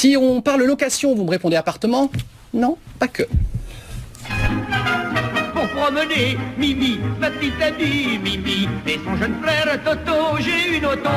Si on parle location, vous me répondez appartement? Non, pas que. Pour promener, Mimi, ma petite amie, Mimi, et son jeune frère Toto, j'ai une auto,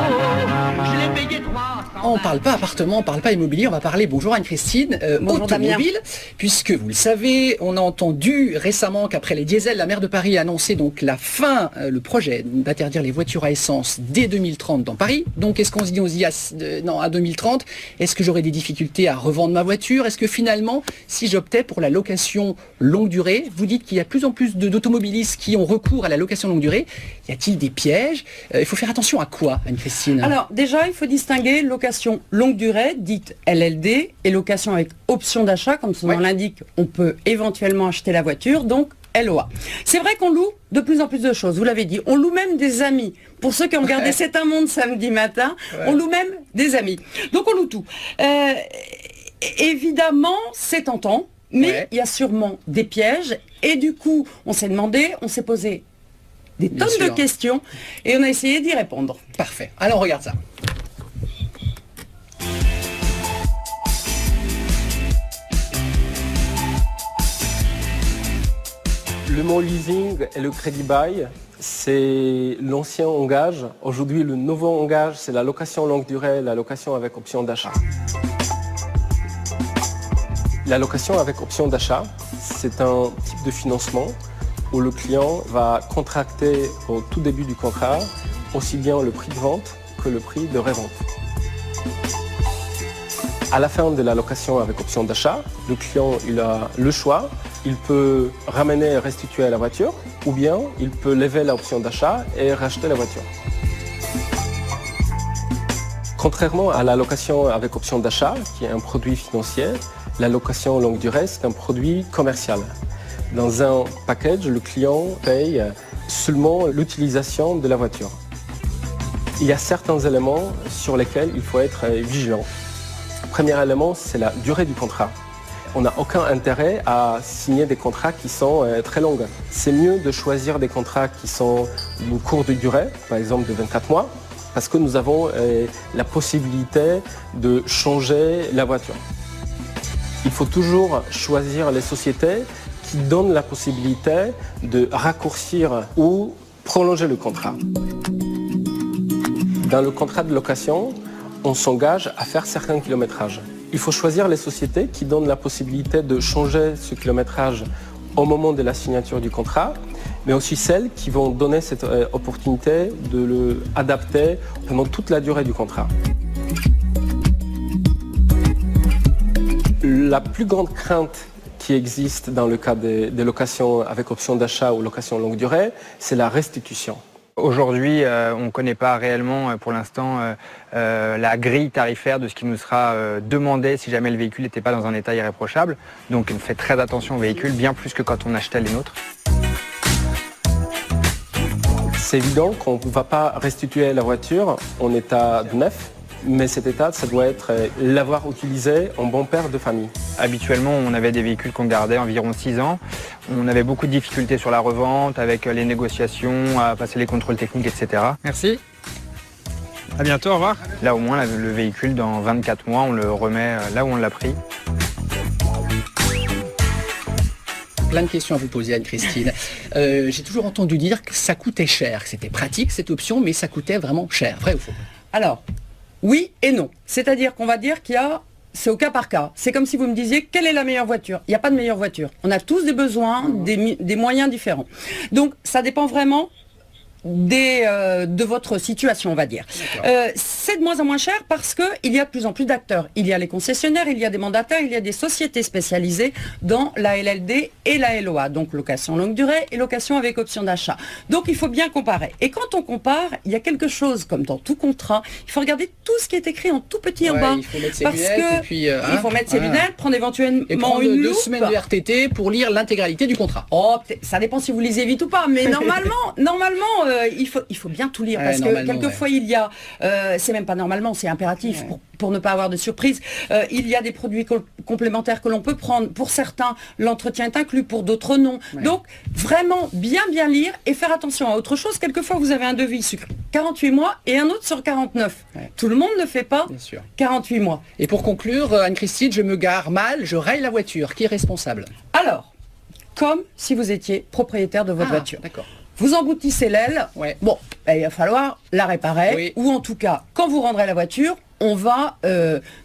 je l'ai payé 300. On ne parle pas appartement, on ne parle pas immobilier, on va parler, bonjour Anne-Christine, automobile, puisque vous le savez, on a entendu récemment qu'après les diesels, la maire de Paris a annoncé donc la fin, le projet d'interdire les voitures à essence dès 2030 dans Paris. Donc est-ce qu'on se dit à 2030, est-ce que j'aurai des difficultés à revendre ma voiture? Est-ce que finalement, si j'optais pour la location longue durée, vous dites qu'il y a de plus en plus d'automobilistes qui ont recours à la location longue durée, y a-t-il des pièges? Il faut faire attention à quoi, Anne-Christine? Alors déjà, il faut distinguer location longue durée, dite LLD, et location avec option d'achat, comme son nom l'indique, on peut éventuellement acheter la voiture, donc LOA. C'est vrai qu'on loue de plus en plus de choses, vous l'avez dit, on loue même des amis. Pour ceux qui ont regardé C'est un monde samedi matin, on loue même des amis. Donc on loue tout. Évidemment, c'est tentant, mais il y a sûrement des pièges, et du coup, on s'est demandé, on s'est posé des tonnes de questions, et on a essayé d'y répondre. Parfait. Alors on regarde ça. Le mot leasing et le crédit bail, c'est l'ancien engage. Aujourd'hui, le nouveau engage, c'est la location longue durée, la location avec option d'achat. La location avec option d'achat, c'est un type de financement où le client va contracter au tout début du contrat aussi bien le prix de vente que le prix de revente. À la fin de la location avec option d'achat, le client il a le choix. Il peut ramener et restituer la voiture ou bien il peut lever l'option d'achat et racheter la voiture. Contrairement à la location avec option d'achat, qui est un produit financier, la location longue durée, c'est un produit commercial. Dans un package, le client paye seulement l'utilisation de la voiture. Il y a certains éléments sur lesquels il faut être vigilant. Le premier élément, c'est la durée du contrat. On n'a aucun intérêt à signer des contrats qui sont très longs. C'est mieux de choisir des contrats qui sont d'une courte durée, par exemple de 24 mois, parce que nous avons la possibilité de changer la voiture. Il faut toujours choisir les sociétés qui donnent la possibilité de raccourcir ou prolonger le contrat. Dans le contrat de location, on s'engage à faire certains kilométrages. Il faut choisir les sociétés qui donnent la possibilité de changer ce kilométrage au moment de la signature du contrat, mais aussi celles qui vont donner cette opportunité de l'adapter pendant toute la durée du contrat. La plus grande crainte qui existe dans le cas des locations avec option d'achat ou location longue durée, c'est la restitution. Aujourd'hui, on ne connaît pas réellement pour l'instant la grille tarifaire de ce qui nous sera demandé si jamais le véhicule n'était pas dans un état irréprochable. Donc on fait très attention au véhicule, bien plus que quand on achetait les nôtres. C'est évident qu'on ne va pas restituer la voiture en état de neuf, mais cet état, ça doit être l'avoir utilisé en bon père de famille. Habituellement, on avait des véhicules qu'on gardait environ 6 ans. On avait beaucoup de difficultés sur la revente, avec les négociations, à passer les contrôles techniques, etc. Merci. À bientôt, au revoir. Là, au moins, le véhicule, dans 24 mois, on le remet là où on l'a pris. Plein de questions à vous poser, Anne-Christine. J'ai toujours entendu dire que ça coûtait cher, que c'était pratique cette option, mais ça coûtait vraiment cher. Vrai ou faux? Alors, oui et non. C'est-à-dire qu'on va dire c'est au cas par cas. C'est comme si vous me disiez, quelle est la meilleure voiture? Il n'y a pas de meilleure voiture. On a tous des besoins, des moyens différents. Donc, ça dépend vraiment de votre situation, on va dire. C'est de moins en moins cher parce qu'il y a de plus en plus d'acteurs. Il y a les concessionnaires, il y a des mandataires, il y a des sociétés spécialisées dans la LLD et la LOA, donc location longue durée et location avec option d'achat. Donc il faut bien comparer. Et quand on compare, il y a quelque chose, comme dans tout contrat, il faut regarder tout ce qui est écrit en tout petit en bas. Il faut mettre ses lunettes, et puis, il faut mettre ses lunettes, prendre éventuellement et prendre une 2 loupe. semaines de RTT pour lire l'intégralité du contrat. Oh, ça dépend si vous lisez vite ou pas, mais normalement, il faut bien tout lire, parce que quelquefois il y a, c'est même pas normalement, c'est impératif pour ne pas avoir de surprise. Il y a des produits complémentaires que l'on peut prendre. Pour certains, l'entretien est inclus, pour d'autres non. Donc vraiment bien lire et faire attention à autre chose. Quelquefois vous avez un devis sur 48 mois et un autre sur 49. Tout le monde ne fait pas 48 mois. Et pour conclure, Anne-Christine, je me gare mal, je raye la voiture. Qui est responsable? Alors, comme si vous étiez propriétaire de votre voiture. D'accord. Vous emboutissez l'aile, bon, il va falloir la réparer, ou en tout cas, quand vous rendrez la voiture, on va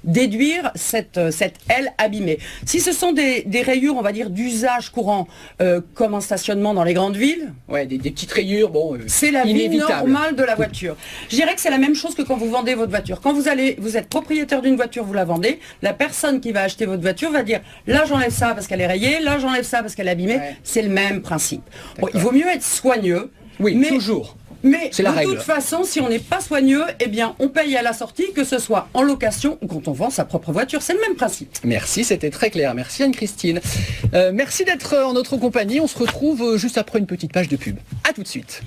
déduire cette aile abîmée. Si ce sont des rayures, on va dire, d'usage courant, comme un stationnement dans les grandes villes, des petites rayures, bon, c'est la vie normale de la voiture. Je dirais que c'est la même chose que quand vous vendez votre voiture. Quand vous êtes propriétaire d'une voiture, vous la vendez, la personne qui va acheter votre voiture va dire, là j'enlève ça parce qu'elle est rayée, là j'enlève ça parce qu'elle est abîmée. C'est le même principe. Bon, il vaut mieux être soigneux. Oui, mais toujours. Mais de toute façon, si on n'est pas soigneux, eh bien, on paye à la sortie, que ce soit en location ou quand on vend sa propre voiture. C'est le même principe. Merci, c'était très clair. Merci Anne-Christine. Merci d'être en notre compagnie. On se retrouve juste après une petite page de pub. À tout de suite.